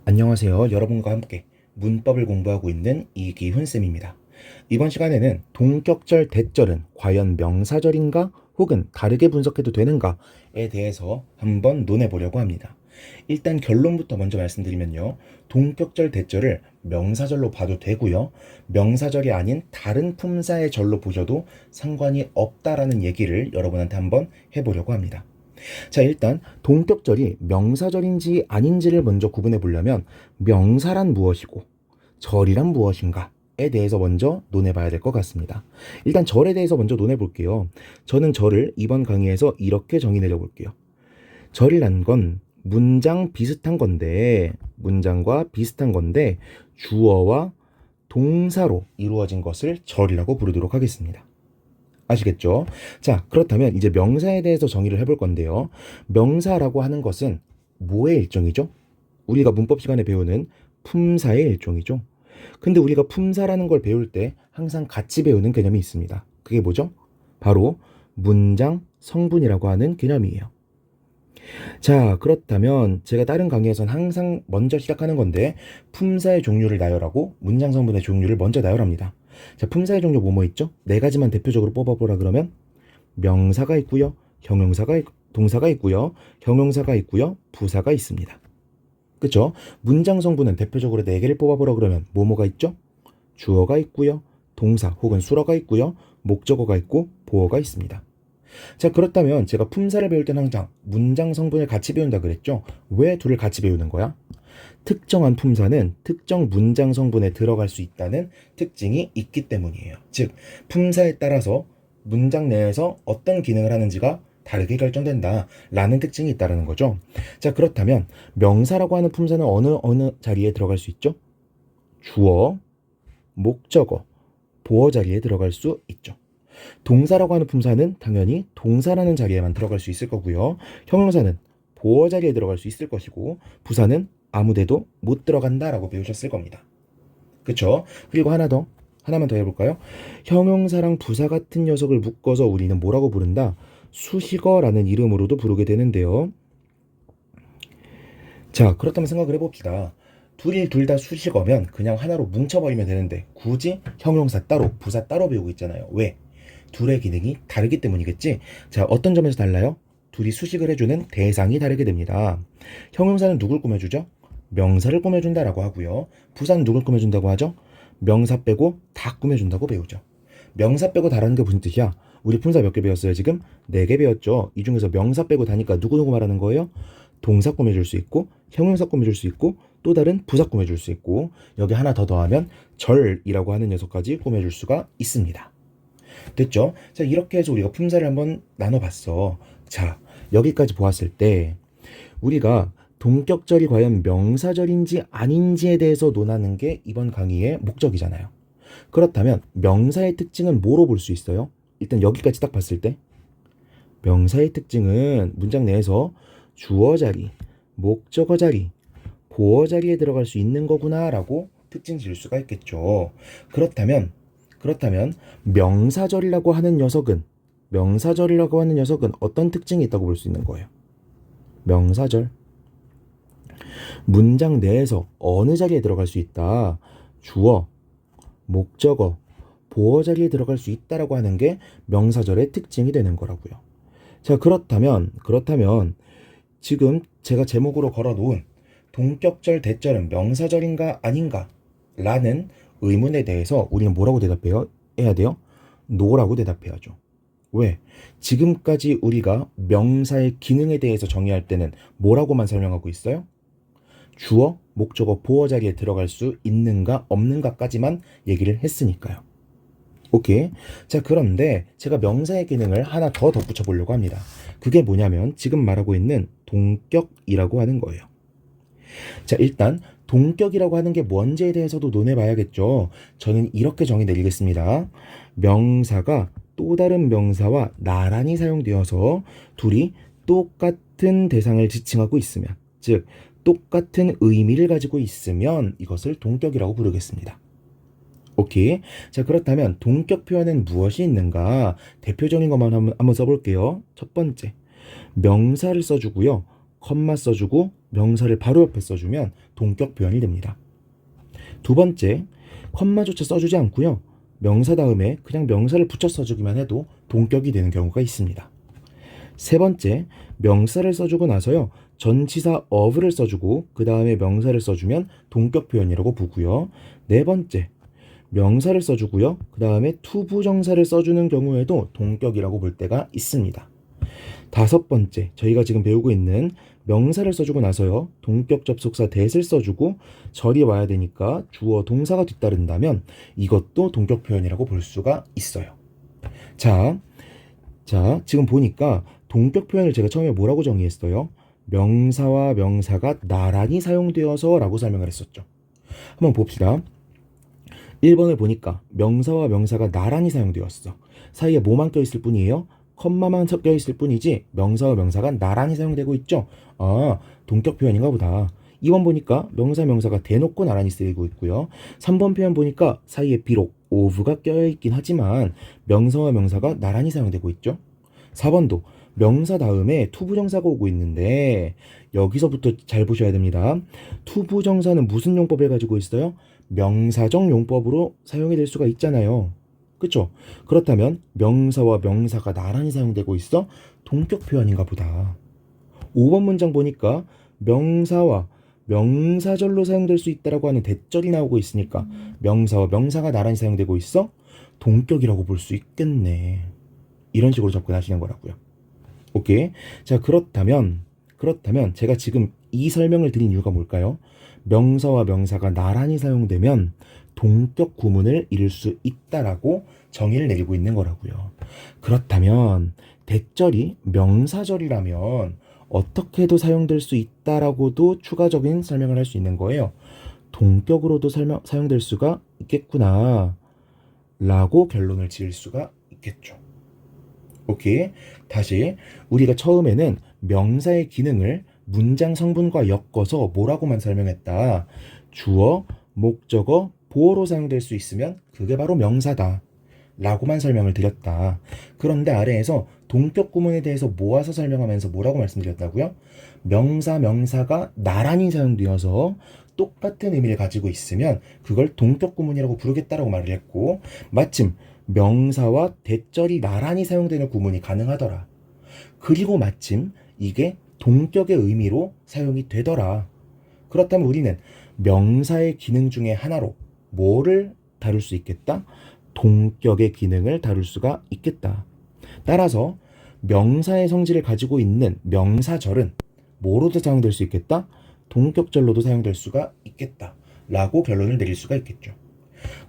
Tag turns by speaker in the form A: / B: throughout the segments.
A: 안녕하세요. 여러분과 함께 문법을 공부하고 있는 이기훈쌤입니다. 이번 시간에는 동격절 대절은 과연 명사절인가 혹은 다르게 분석해도 되는가에 대해서 한번 논해보려고 합니다. 일단 결론부터 먼저 말씀드리면요. 동격절 대절을 명사절로 봐도 되고요. 명사절이 아닌 다른 품사의 절로 보셔도 상관이 없다라는 얘기를 여러분한테 한번 해보려고 합니다. 자, 일단 동격절이 명사절인지 아닌지를 먼저 구분해 보려면 명사란 무엇이고 절이란 무엇인가에 대해서 먼저 논해 봐야 될 것 같습니다. 일단 절에 대해서 먼저 논해 볼게요. 저는 절을 이번 강의에서 이렇게 정의 내려 볼게요. 절이란 건 문장과 비슷한 건데 주어와 동사로 이루어진 것을 절이라고 부르도록 하겠습니다. 아시겠죠? 자, 그렇다면 이제 명사에 대해서 정의를 해볼 건데요. 명사라고 하는 것은 뭐의 일종이죠? 우리가 문법 시간에 배우는 품사의 일종이죠. 근데 우리가 품사라는 걸 배울 때 항상 같이 배우는 개념이 있습니다. 그게 뭐죠? 바로 문장 성분이라고 하는 개념이에요. 자, 그렇다면 제가 다른 강의에선 항상 먼저 시작하는 건데 품사의 종류를 나열하고 문장 성분의 종류를 먼저 나열합니다. 자, 품사의 종류 뭐뭐 있죠? 네 가지만 대표적으로 뽑아보라 그러면 명사가 있고요. 동사가 있고요. 형용사가 있고요. 부사가 있습니다. 그쵸? 문장 성분은 대표적으로 네 개를 뽑아보라 그러면 뭐뭐가 있죠? 주어가 있고요. 동사 혹은 수어가 있고요. 목적어가 있고 보어가 있습니다. 자, 그렇다면 제가 품사를 배울 때는 항상 문장 성분을 같이 배운다 그랬죠? 왜 둘을 같이 배우는 거야? 특정한 품사는 특정 문장 성분에 들어갈 수 있다는 특징이 있기 때문이에요. 즉, 품사에 따라서 문장 내에서 어떤 기능을 하는지가 다르게 결정된다라는 특징이 있다는 거죠. 자, 그렇다면 명사라고 하는 품사는 어느 자리에 들어갈 수 있죠? 주어, 목적어, 보어 자리에 들어갈 수 있죠. 동사라고 하는 품사는 당연히 동사라는 자리에만 들어갈 수 있을 거고요. 형용사는 보어 자리에 들어갈 수 있을 것이고 부사는 아무데도 못 들어간다라고 배우셨을 겁니다. 그쵸? 그리고 하나만 더 해볼까요? 형용사랑 부사 같은 녀석을 묶어서 우리는 뭐라고 부른다? 수식어라는 이름으로도 부르게 되는데요. 자, 그렇다면 생각을 해봅시다. 둘 다 수식어면 그냥 하나로 뭉쳐버리면 되는데 굳이 형용사 따로, 부사 따로 배우고 있잖아요. 왜? 둘의 기능이 다르기 때문이겠지? 자, 어떤 점에서 달라요? 둘이 수식을 해주는 대상이 다르게 됩니다. 형용사는 누굴 꾸며주죠? 명사를 꾸며준다라고 하고요. 부사는 누굴 꾸며준다고 하죠? 명사 빼고 다 꾸며준다고 배우죠. 명사 빼고 다라는 게 무슨 뜻이야? 우리 품사 몇 개 배웠어요 지금? 4개 배웠죠. 이 중에서 명사 빼고 다니까 누구누구 말하는 거예요? 동사 꾸며줄 수 있고 형용사 꾸며줄 수 있고 또 다른 부사 꾸며줄 수 있고 여기 하나 더 더하면 절이라고 하는 녀석까지 꾸며줄 수가 있습니다. 됐죠? 자, 이렇게 해서 우리가 품사를 한번 나눠봤어. 자, 여기까지 보았을 때 우리가 동격절이 과연 명사절인지 아닌지에 대해서 논하는 게 이번 강의의 목적이잖아요. 그렇다면 명사의 특징은 뭐로 볼 수 있어요? 일단 여기까지 딱 봤을 때 명사의 특징은 문장 내에서 주어 자리, 목적어 자리, 보어 자리에 들어갈 수 있는 거구나라고 특징 지을 수가 있겠죠. 그렇다면 명사절이라고 하는 녀석은 어떤 특징이 있다고 볼 수 있는 거예요? 명사절. 문장 내에서 어느 자리에 들어갈 수 있다? 주어, 목적어, 보어 자리에 들어갈 수 있다라고 하는 게 명사절의 특징이 되는 거라고요. 자, 그렇다면 지금 제가 제목으로 걸어놓은 동격절 대절은 명사절인가 아닌가? 라는 의문에 대해서 우리는 뭐라고 대답해야 돼요? 노라고 대답해야죠. 왜? 지금까지 우리가 명사의 기능에 대해서 정의할 때는 뭐라고만 설명하고 있어요? 주어, 목적어, 보어 자리에 들어갈 수 있는가 없는가까지만 얘기를 했으니까요. 오케이. 자, 그런데 제가 명사의 기능을 하나 더 덧붙여 보려고 합니다. 그게 뭐냐면 지금 말하고 있는 동격이라고 하는 거예요. 자, 일단 동격이라고 하는 게 뭔지에 대해서도 논해봐야겠죠. 저는 이렇게 정의 내리겠습니다. 명사가 또 다른 명사와 나란히 사용되어서 둘이 똑같은 대상을 지칭하고 있으면, 즉 똑같은 의미를 가지고 있으면 이것을 동격이라고 부르겠습니다. 오케이. 자, 그렇다면 동격 표현은 무엇이 있는가? 대표적인 것만 한번 써볼게요. 첫 번째, 명사를 써주고요. 컴마 써주고 명사를 바로 옆에 써주면 동격 표현이 됩니다. 두 번째, 컴마조차 써주지 않고요. 명사 다음에 그냥 명사를 붙여 써주기만 해도 동격이 되는 경우가 있습니다. 세 번째, 명사를 써주고 나서요. 전치사 of를 써주고 그 다음에 명사를 써주면 동격 표현이라고 보고요. 네 번째, 명사를 써주고요. 그 다음에 투부정사를 써주는 경우에도 동격이라고 볼 때가 있습니다. 다섯 번째, 저희가 지금 배우고 있는 명사를 써주고 나서요. 동격 접속사 that을 써주고 절이 와야 되니까 주어 동사가 뒤따른다면 이것도 동격 표현이라고 볼 수가 있어요. 자, 지금 보니까 동격 표현을 제가 처음에 뭐라고 정의했어요? 명사와 명사가 나란히 사용되어서 라고 설명을 했었죠. 한번 봅시다. 1번을 보니까 명사와 명사가 나란히 사용되었어. 사이에 뭐만 껴있을 뿐이에요? 컴마만 섞여 있을 뿐이지 명사와 명사가 나란히 사용되고 있죠. 아, 동격 표현인가 보다. 2번 보니까 명사가 대놓고 나란히 쓰이고 있고요. 3번 표현 보니까 사이에 비록 of가 껴있긴 하지만 명사와 명사가 나란히 사용되고 있죠. 4번도 명사 다음에 투부정사가 오고 있는데 여기서부터 잘 보셔야 됩니다. 투부정사는 무슨 용법을 가지고 있어요? 명사적 용법으로 사용이 될 수가 있잖아요. 그쵸? 그렇다면 명사와 명사가 나란히 사용되고 있어? 동격 표현인가 보다. 5번 문장 보니까 명사와 명사절로 사용될 수 있다라고 하는 대절이 나오고 있으니까 명사와 명사가 나란히 사용되고 있어? 동격이라고 볼 수 있겠네. 이런 식으로 접근하시는 거라고요. 오케이. 자, 그렇다면 제가 지금 이 설명을 드린 이유가 뭘까요? 명사와 명사가 나란히 사용되면 동격 구문을 이룰 수 있다라고 정의를 내리고 있는 거라고요. 그렇다면 대절이 명사절이라면 어떻게도 사용될 수 있다라고도 추가적인 설명을 할 수 있는 거예요. 동격으로도 사용될 수가 있겠구나 라고 결론을 지을 수가 있겠죠. 오케이. 다시 우리가 처음에는 명사의 기능을 문장 성분과 엮어서 뭐라고만 설명했다. 주어, 목적어, 보어로 사용될 수 있으면 그게 바로 명사다 라고만 설명을 드렸다. 그런데 아래에서 동격 구문에 대해서 모아서 설명하면서 뭐라고 말씀드렸다고요? 명사가 나란히 사용되어서 똑같은 의미를 가지고 있으면 그걸 동격 구문이라고 부르겠다라고 말을 했고, 마침 명사와 대절이 나란히 사용되는 구문이 가능하더라. 그리고 마침 이게 동격의 의미로 사용이 되더라. 그렇다면 우리는 명사의 기능 중에 하나로 뭐를 다룰 수 있겠다? 동격의 기능을 다룰 수가 있겠다. 따라서 명사의 성질을 가지고 있는 명사절은 뭐로도 사용될 수 있겠다? 동격절로도 사용될 수가 있겠다 라고 결론을 내릴 수가 있겠죠.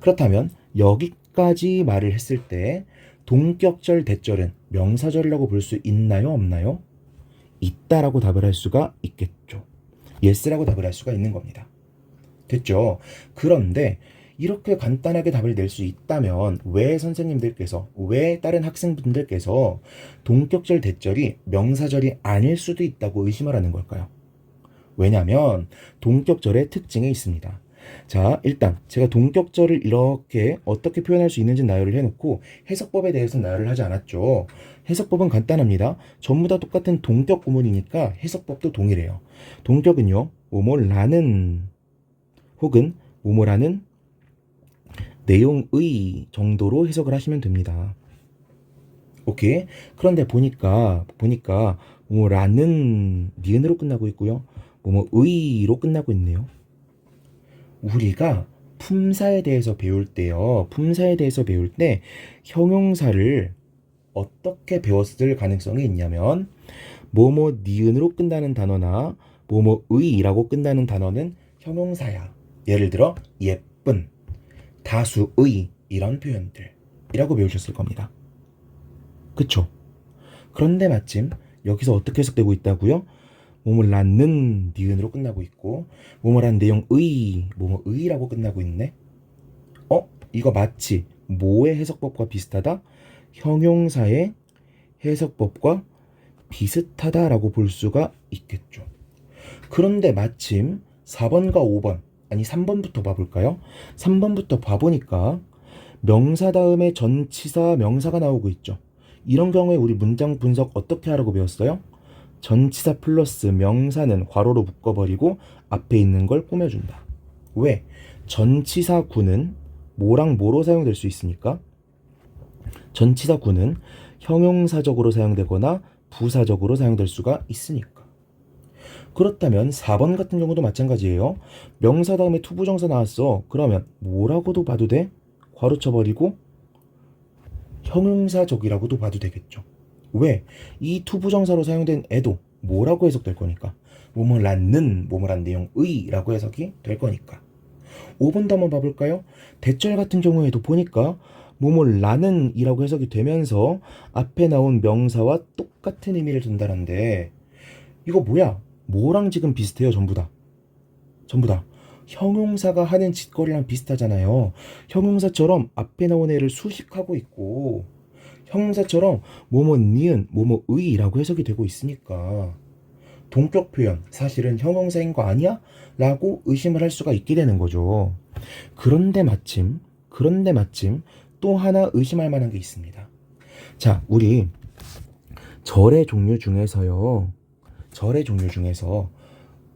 A: 그렇다면 여기까지 말을 했을 때 동격절 대절은 명사절이라고 볼 수 있나요? 없나요? 있다라고 답을 할 수가 있겠죠. yes라고 답을 할 수가 있는 겁니다. 됐죠? 그런데 이렇게 간단하게 답을 낼 수 있다면 왜 선생님들께서, 왜 다른 학생분들께서 동격절 대절이 명사절이 아닐 수도 있다고 의심을 하는 걸까요? 왜냐하면 동격절의 특징이 있습니다. 자, 일단 제가 동격절을 이렇게 어떻게 표현할 수 있는지 나열을 해놓고 해석법에 대해서 나열을 하지 않았죠. 해석법은 간단합니다. 전부 다 똑같은 동격 구문이니까 해석법도 동일해요. 동격은요, 뭐뭐라는 혹은 뭐뭐라는 내용의 정도로 해석을 하시면 됩니다. 오케이. 그런데 보니까 뭐라는 니은으로 끝나고 있고요. 뭐의로 끝나고 있네요. 우리가 품사에 대해서 배울 때 형용사를 어떻게 배웠을 가능성이 있냐면 뭐뭐 니은으로 끝나는 단어나 뭐뭐의라고 끝나는 단어는 형용사야. 예를 들어 예쁜, 다수의 이런 표현들이라고 배우셨을 겁니다. 그쵸? 그런데 마침 여기서 어떻게 해석되고 있다고요? 뭐뭐라는 니은으로 끝나고 있고 뭐뭐란 뭐뭐의라고 끝나고 있네. 이거 마치 뭐의 해석법과 비슷하다? 형용사의 해석법과 비슷하다라고 볼 수가 있겠죠. 그런데 마침 4번과 5번, 아니 3번부터 봐볼까요? 3번부터 봐보니까 명사 다음에 전치사 명사가 나오고 있죠. 이런 경우에 우리 문장 분석 어떻게 하라고 배웠어요? 전치사 플러스 명사는 괄호로 묶어버리고 앞에 있는 걸 꾸며준다. 왜? 전치사구는 뭐랑 뭐로 사용될 수 있으니까? 전치사구는 형용사적으로 사용되거나 부사적으로 사용될 수가 있으니까. 그렇다면 4번 같은 경우도 마찬가지예요. 명사 다음에 투부정사 나왔어. 그러면 뭐라고도 봐도 돼? 괄호 쳐버리고 형용사적이라고도 봐도 되겠죠. 왜? 이 투부정사로 사용된 애도 뭐라고 해석될 거니까. 뭐뭐라는, 뭐뭐란 내용의 라고 해석이 될 거니까. 5번도 한번 봐볼까요? 대절 같은 경우에도 보니까 뭐뭐라는 이라고 해석이 되면서 앞에 나온 명사와 똑같은 의미를 준다는데 이거 뭐야? 뭐랑 지금 비슷해요? 전부 다. 형용사가 하는 짓거리랑 비슷하잖아요. 형용사처럼 앞에 나온 애를 수식하고 있고 형용사처럼 뭐뭐 니은, 뭐뭐의라고 해석이 되고 있으니까 동격 표현 사실은 형용사인 거 아니야? 라고 의심을 할 수가 있게 되는 거죠. 그런데 마침 또 하나 의심할 만한 게 있습니다. 자, 우리 절의 종류 중에서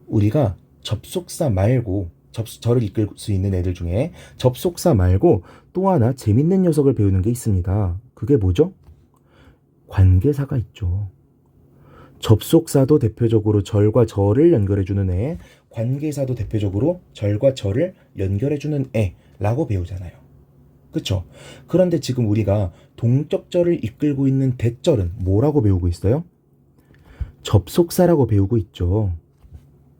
A: 우리가 접속사 말고 절을 이끌 수 있는 애들 중에 접속사 말고 또 하나 재밌는 녀석을 배우는 게 있습니다. 그게 뭐죠? 관계사가 있죠. 접속사도 대표적으로 절과 절을 연결해주는 애, 관계사도 대표적으로 절과 절을 연결해주는 애라고 배우잖아요. 그쵸? 그런데 지금 우리가 동격절을 이끌고 있는 대절은 뭐라고 배우고 있어요? 접속사라고 배우고 있죠.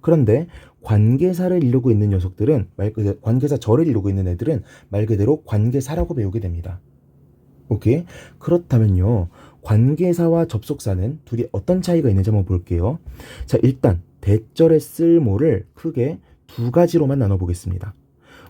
A: 그런데 관계사를 이루고 있는 녀석들은 관계사 절을 이루고 있는 애들은 말 그대로 관계사라고 배우게 됩니다. 오케이? 그렇다면요. 관계사와 접속사는 둘이 어떤 차이가 있는지 한번 볼게요. 자, 일단 대절의 쓸모를 크게 두 가지로만 나눠보겠습니다.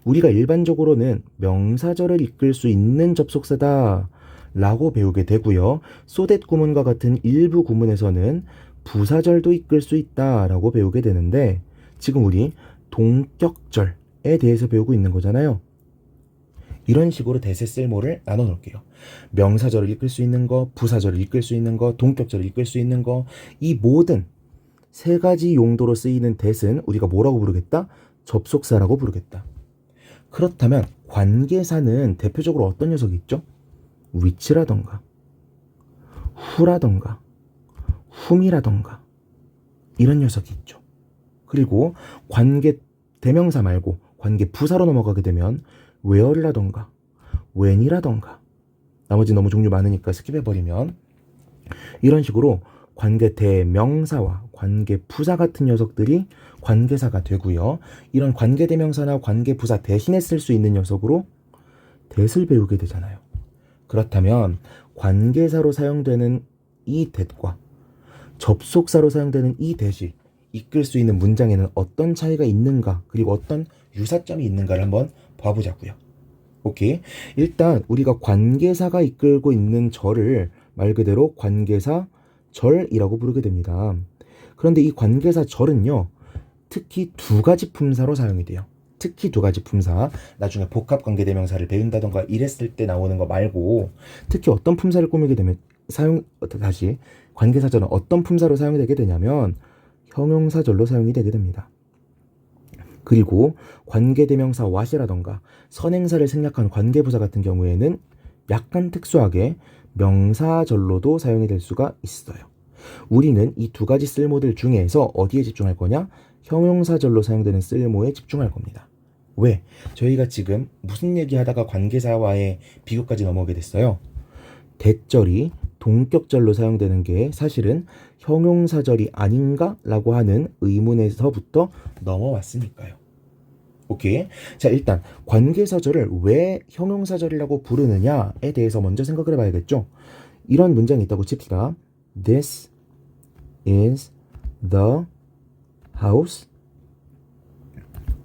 A: 우리가 일반적으로는 명사절을 이끌 수 있는 접속사다 라고 배우게 되고요. 소댓 구문과 같은 일부 구문에서는 부사절도 이끌 수 있다 라고 배우게 되는데 지금 우리 동격절에 대해서 배우고 있는 거잖아요. 이런 식으로 대세 쓸모를 나눠 놓을게요. 명사절을 이끌 수 있는 거, 부사절을 이끌 수 있는 거, 동격절을 이끌 수 있는 거, 이 모든 세 가지 용도로 쓰이는 대는 우리가 뭐라고 부르겠다? 접속사라고 부르겠다. 그렇다면 관계사는 대표적으로 어떤 녀석이 있죠? which라던가 who라던가 whom이라던가 이런 녀석이 있죠. 그리고 관계 대명사 말고 관계 부사로 넘어가게 되면 where라던가 when이라던가 나머지 너무 종류 많으니까 스킵해버리면 이런 식으로 관계 대명사와 관계 부사 같은 녀석들이 관계사가 되고요. 이런 관계 대명사나 관계 부사 대신에 쓸 수 있는 녀석으로 대를 배우게 되잖아요. 그렇다면 관계사로 사용되는 이 대과 접속사로 사용되는 이 대시 이끌 수 있는 문장에는 어떤 차이가 있는가 그리고 어떤 유사점이 있는가를 한번 봐보자고요. 오케이. 일단 우리가 관계사가 이끌고 있는 절을 말 그대로 관계사 절이라고 부르게 됩니다. 그런데 이 관계사 절은요. 특히 두 가지 품사로 사용이 돼요. 특히 두 가지 품사. 나중에 복합관계대명사를 배운다던가 이랬을 때 나오는 거 말고 특히 어떤 품사를 꾸미게 되면 다시 관계사절은 어떤 품사로 사용이 되게 되냐면 형용사절로 사용이 되게 됩니다. 그리고 관계대명사 what이라던가 선행사를 생략한 관계부사 같은 경우에는 약간 특수하게 명사절로도 사용이 될 수가 있어요. 우리는 이 두 가지 쓸모들 중에서 어디에 집중할 거냐? 형용사절로 사용되는 쓸모에 집중할 겁니다. 왜? 저희가 지금 무슨 얘기하다가 관계사와의 비교까지 넘어오게 됐어요? 대절이 동격절로 사용되는 게 사실은 형용사절이 아닌가? 라고 하는 의문에서부터 넘어왔으니까요. 오케이. 자, 일단 관계사절을 왜 형용사절이라고 부르느냐에 대해서 먼저 생각을 해봐야겠죠. 이런 문장이 있다고 칩시다. This is the house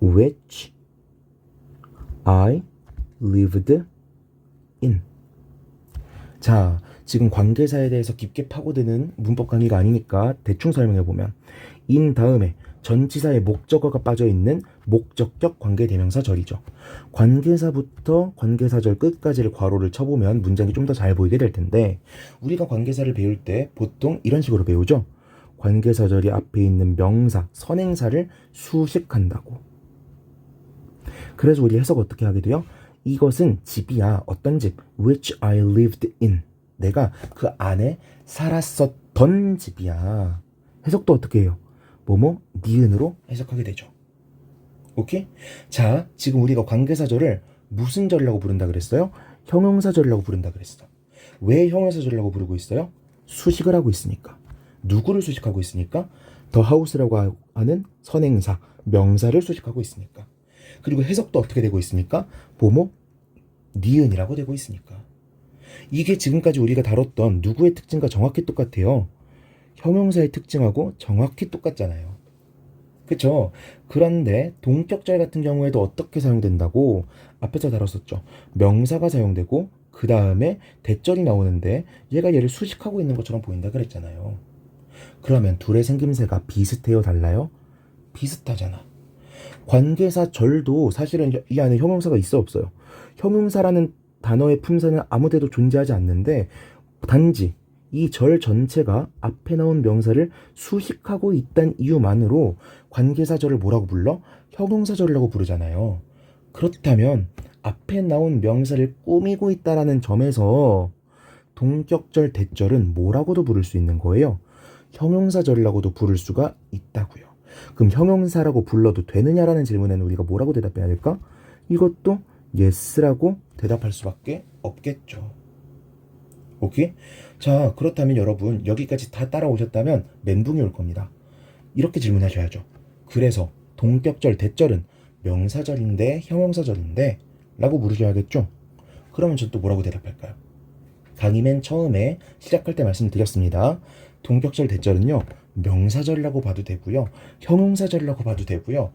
A: which I lived in. 자, 지금 관계사에 대해서 깊게 파고드는 문법 강의가 아니니까 대충 설명해보면 in 다음에 전치사의 목적어가 빠져있는 목적격 관계대명사절이죠. 관계사부터 관계사절 끝까지를 괄호를 쳐보면 문장이 좀 더 잘 보이게 될 텐데 우리가 관계사를 배울 때 보통 이런 식으로 배우죠. 관계사절이 앞에 있는 명사, 선행사를 수식한다고. 그래서 우리 해석 어떻게 하게 돼요? 이것은 집이야. 어떤 집? Which I lived in. 내가 그 안에 살았었던 집이야. 해석도 어떻게 해요? 뭐뭐 니은으로 해석하게 되죠. 오케이? 자, 지금 우리가 관계사절을 무슨 절이라고 부른다 그랬어요? 형용사절이라고 부른다 그랬어. 왜 형용사절이라고 부르고 있어요? 수식을 하고 있으니까. 누구를 수식하고 있으니까? the house라고 하는 선행사, 명사를 수식하고 있으니까. 그리고 해석도 어떻게 되고 있습니까? 뭐뭐 니은이라고 되고 있으니까. 이게 지금까지 우리가 다뤘던 누구의 특징과 정확히 똑같아요. 형용사의 특징하고 정확히 똑같잖아요. 그쵸? 그런데 동격절 같은 경우에도 어떻게 사용된다고 앞에서 다뤘었죠. 명사가 사용되고 그 다음에 대절이 나오는데 얘가 얘를 수식하고 있는 것처럼 보인다 그랬잖아요. 그러면 둘의 생김새가 비슷해요? 달라요? 비슷하잖아. 관계사 절도 사실은 이 안에 형용사가 있어 없어요? 형용사라는 단어의 품사는 아무 데도 존재하지 않는데 단지 이 절 전체가 앞에 나온 명사를 수식하고 있다는 이유만으로 관계사절을 뭐라고 불러? 형용사절이라고 부르잖아요. 그렇다면 앞에 나온 명사를 꾸미고 있다라는 점에서 동격절 대절은 뭐라고도 부를 수 있는 거예요? 형용사절이라고도 부를 수가 있다고요. 그럼 형용사라고 불러도 되느냐라는 질문에는 우리가 뭐라고 대답해야 될까? 이것도 yes라고 대답할 수밖에 없겠죠. 오케이? 자, 그렇다면 여러분 여기까지 다 따라오셨다면 멘붕이 올 겁니다. 이렇게 질문하셔야죠. 그래서 동격절 대절은 명사절인데 형용사절인데 라고 물으셔야겠죠. 그러면 저 또 뭐라고 대답할까요? 강의 맨 처음에 시작할 때 말씀드렸습니다. 동격절 대절은요 명사절이라고 봐도 되고요 형용사절이라고 봐도 되고요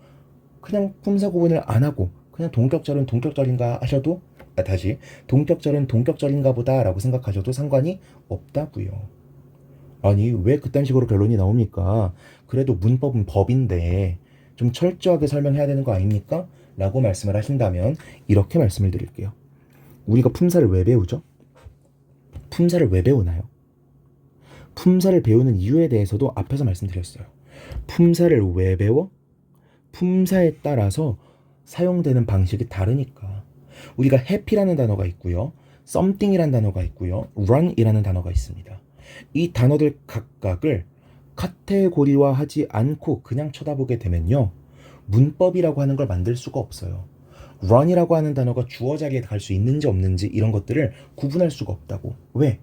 A: 그냥 품사 구분을 안 하고 그냥 동격절은 동격절인가 하셔도 다시 동격절은 동격절인가 보다 라고 생각하셔도 상관이 없다고요. 아니 왜 그딴 식으로 결론이 나옵니까? 그래도 문법은 법인데 좀 철저하게 설명해야 되는 거 아닙니까? 라고 말씀을 하신다면 이렇게 말씀을 드릴게요. 우리가 품사를 왜 배우죠? 품사를 왜 배우나요? 품사를 배우는 이유에 대해서도 앞에서 말씀드렸어요. 품사를 왜 배워? 품사에 따라서 사용되는 방식이 다르니까. 우리가 happy라는 단어가 있고요. something이라는 단어가 있고요. run이라는 단어가 있습니다. 이 단어들 각각을 카테고리화하지 않고 그냥 쳐다보게 되면요. 문법이라고 하는 걸 만들 수가 없어요. run이라고 하는 단어가 주어 자리에 갈 수 있는지 없는지 이런 것들을 구분할 수가 없다고. 왜?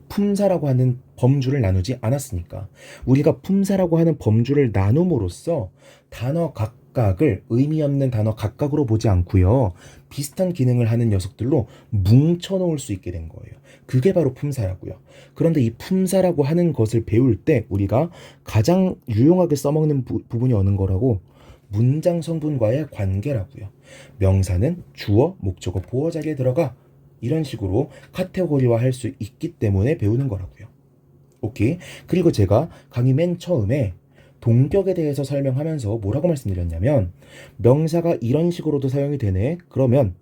A: 품사라고 하는 범주를 나누지 않았으니까. 우리가 품사라고 하는 범주를 나눔으로써 단어 각각을 의미 없는 단어 각각으로 보지 않고요. 비슷한 기능을 하는 녀석들로 뭉쳐 놓을 수 있게 된 거예요. 그게 바로 품사라고요. 그런데 이 품사라고 하는 것을 배울 때 우리가 가장 유용하게 써먹는 부분이 어느 거라고? 문장 성분과의 관계라고요. 명사는 주어, 목적어, 보어 자리에 들어가 이런 식으로 카테고리화 할 수 있기 때문에 배우는 거라고요. 오케이? 그리고 제가 강의 맨 처음에 동격에 대해서 설명하면서 뭐라고 말씀드렸냐면 명사가 이런 식으로도 사용이 되네. 그러면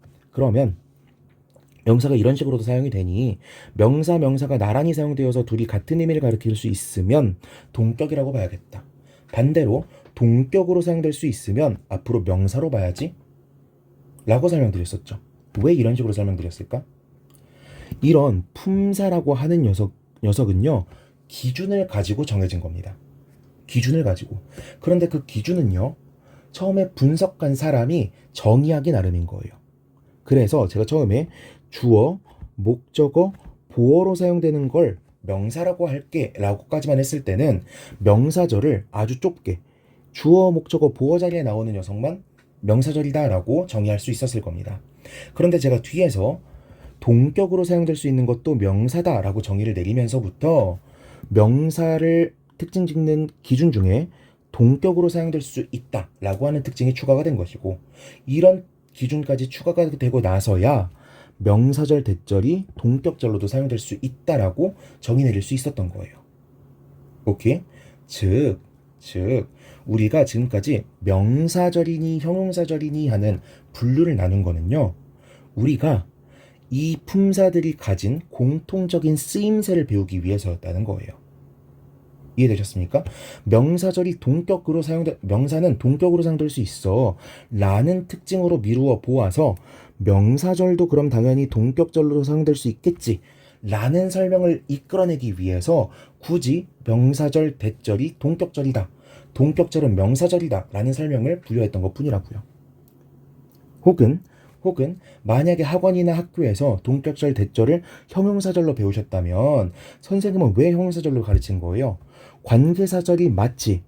A: 명사가 이런 식으로도 사용이 되니 명사가 나란히 사용되어서 둘이 같은 의미를 가리킬 수 있으면 동격이라고 봐야겠다. 반대로 동격으로 사용될 수 있으면 앞으로 명사로 봐야지 라고 설명드렸었죠. 왜 이런 식으로 설명드렸을까? 이런 품사라고 하는 녀석은요 기준을 가지고 정해진 겁니다. 기준을 가지고. 그런데 그 기준은요 처음에 분석한 사람이 정의하기 나름인 거예요. 그래서 제가 처음에 주어, 목적어, 보어로 사용되는 걸 명사라고 할게 라고까지만 했을 때는 명사절을 아주 좁게 주어, 목적어, 보어 자리에 나오는 녀석만 명사절이다 라고 정의할 수 있었을 겁니다. 그런데 제가 뒤에서 동격으로 사용될 수 있는 것도 명사다 라고 정의를 내리면서부터 명사를 특징 짓는 기준 중에 동격으로 사용될 수 있다 라고 하는 특징이 추가가 된 것이고 이런 기준까지 추가가 되고 나서야 명사절 대절이 동격절로도 사용될 수 있다라고 정의 내릴 수 있었던 거예요. 오케이? 즉 우리가 지금까지 명사절이니 형용사절이니 하는 분류를 나눈 거는요. 우리가 이 품사들이 가진 공통적인 쓰임새를 배우기 위해서였다는 거예요. 이해되셨습니까? 명사는 동격으로 사용될 수 있어 라는 특징으로 미루어 보아서 명사절도 그럼 당연히 동격절로 사용될 수 있겠지 라는 설명을 이끌어내기 위해서 굳이 명사절 대절이 동격절이다, 동격절은 명사절이다 라는 설명을 부여했던 것 뿐이라고요. 혹은 만약에 학원이나 학교에서 동격절 대절을 형용사절로 배우셨다면 선생님은 왜 형용사절로 가르친 거예요? 관계사절이 마치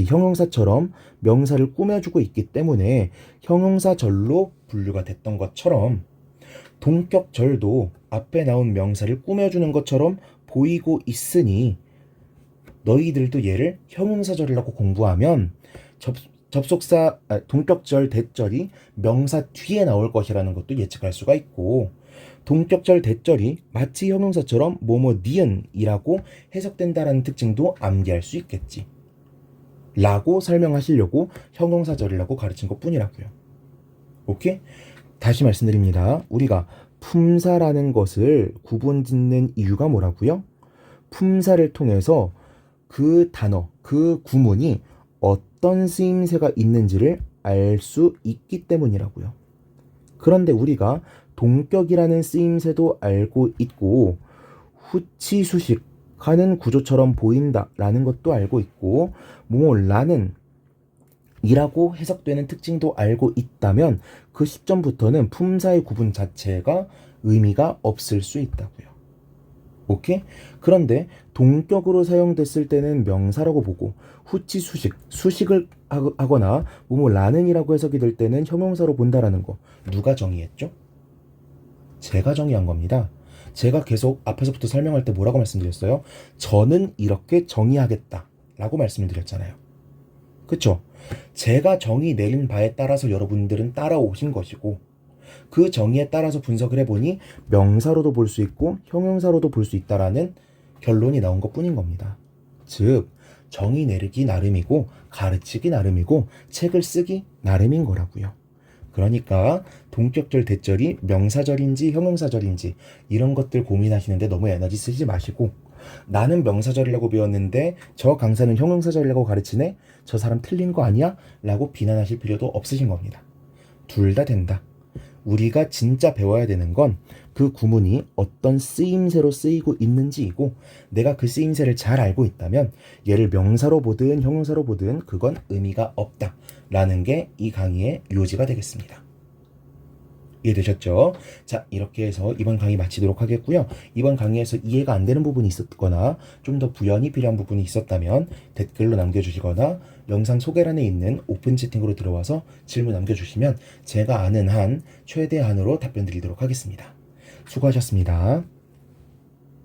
A: 형용사처럼 명사를 꾸며주고 있기 때문에 형용사절로 분류가 됐던 것처럼 동격절도 앞에 나온 명사를 꾸며주는 것처럼 보이고 있으니 너희들도 얘를 형용사절이라고 공부하면 동격절 대절이 명사 뒤에 나올 것이라는 것도 예측할 수가 있고, 동격절 대절이 마치 형용사처럼 뭐뭐 니은이라고 해석된다라는 특징도 암기할 수 있겠지 라고 설명하시려고 형용사절이라고 가르친 것 뿐이라고요. 오케이? 다시 말씀드립니다. 우리가 품사라는 것을 구분짓는 이유가 뭐라고요? 품사를 통해서 그 단어, 그 구문이 어떤 쓰임새가 있는지를 알 수 있기 때문이라고요. 그런데 우리가 동격이라는 쓰임새도 알고 있고 후치수식하는 구조처럼 보인다라는 것도 알고 있고 라는 이라고 해석되는 특징도 알고 있다면 그 시점부터는 품사의 구분 자체가 의미가 없을 수 있다고요. 오케이? 그런데 동격으로 사용됐을 때는 명사라고 보고 수식을 하거나 라는이라고 해석이 될 때는 형용사로 본다라는 거 누가 정의했죠? 제가 정의한 겁니다. 제가 계속 앞에서부터 설명할 때 뭐라고 말씀드렸어요? 저는 이렇게 정의하겠다 라고 말씀을 드렸잖아요. 그쵸? 제가 정의 내린 바에 따라서 여러분들은 따라오신 것이고 그 정의에 따라서 분석을 해보니 명사로도 볼 수 있고 형용사로도 볼 수 있다라는 결론이 나온 것 뿐인 겁니다. 즉 정의 내리기 나름이고 가르치기 나름이고 책을 쓰기 나름인 거라고요. 그러니까 동격절 대절이 명사절인지 형용사절인지 이런 것들 고민하시는데 너무 에너지 쓰지 마시고, 나는 명사절이라고 배웠는데 저 강사는 형용사절이라고 가르치네? 저 사람 틀린 거 아니야? 라고 비난하실 필요도 없으신 겁니다. 둘 다 된다. 우리가 진짜 배워야 되는 건 그 구문이 어떤 쓰임새로 쓰이고 있는지이고, 내가 그 쓰임새를 잘 알고 있다면 얘를 명사로 보든 형용사로 보든 그건 의미가 없다 라는 게 이 강의의 요지가 되겠습니다. 이해되셨죠? 자, 이렇게 해서 이번 강의 마치도록 하겠고요. 이번 강의에서 이해가 안 되는 부분이 있었거나 좀 더 부연이 필요한 부분이 있었다면 댓글로 남겨주시거나 영상 소개란에 있는 오픈 채팅으로 들어와서 질문 남겨주시면 제가 아는 한 최대한으로 답변 드리도록 하겠습니다. 수고하셨습니다.